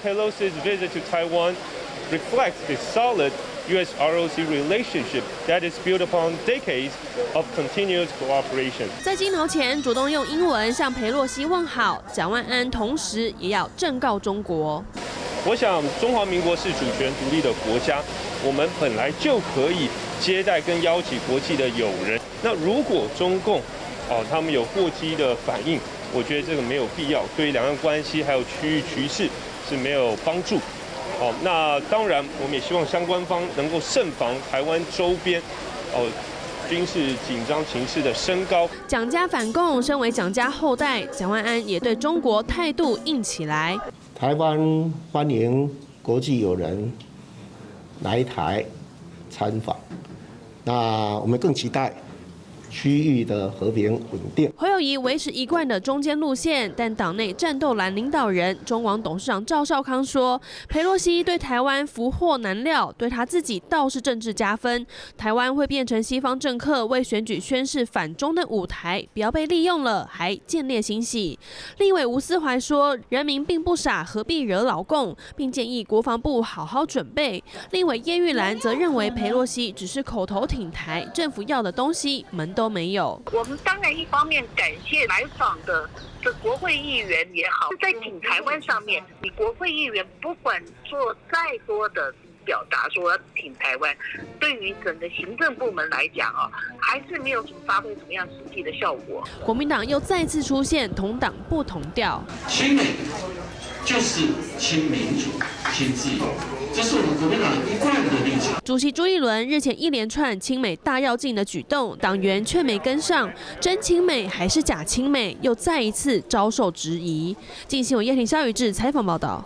Pelosi's visit to Taiwan reflects the solid U.S.-ROC relationship that is built upon decades of continuous cooperation. 在镜头前主动用英文向裴洛西问好，蒋万安同时也要正告中国。我想，中华民国是主权独立的国家，我们本来就可以接待跟邀请国际的友人。那如果中共他们有过激的反应，我觉得这个没有必要，对于两岸关系还有区域局势是没有帮助。那当然，我们也希望相关方能够慎防台湾周边军事紧张情势的升高。蒋家反共，身为蒋家后代，蒋万安也对中国态度硬起来。台湾欢迎国际友人来台参访，那我们更期待区域的和平稳定。侯友宜维持一贯的中间路线，但党内战斗蓝领导人中网董事长赵少康说，裴洛西对台湾俘获难料，对他自己倒是政治加分。台湾会变成西方政客为选举宣示反中的舞台，不要被利用了，还见猎欣喜。立委吴思怀说，人民并不傻，何必惹老共，并建议国防部好好准备。立委叶玉兰则认为裴洛西只是口头挺台，政府要的东西门都没有。我们当然一方面感谢来访的国会议员也好，在挺台湾上面，你国会议员不管做再多的表达说挺台湾，对于整个行政部门来讲还是没有什么发挥什么样实际的效果。国民党又再次出现同党不同调，亲美就是亲民主、亲自由，这是我们国民党一贯的立场。主席朱立伦日前一连串亲美大跃进的举动，党员却没跟上，真亲美还是假亲美，又再一次遭受质疑。镜新闻叶庭、肖宇智采访报道。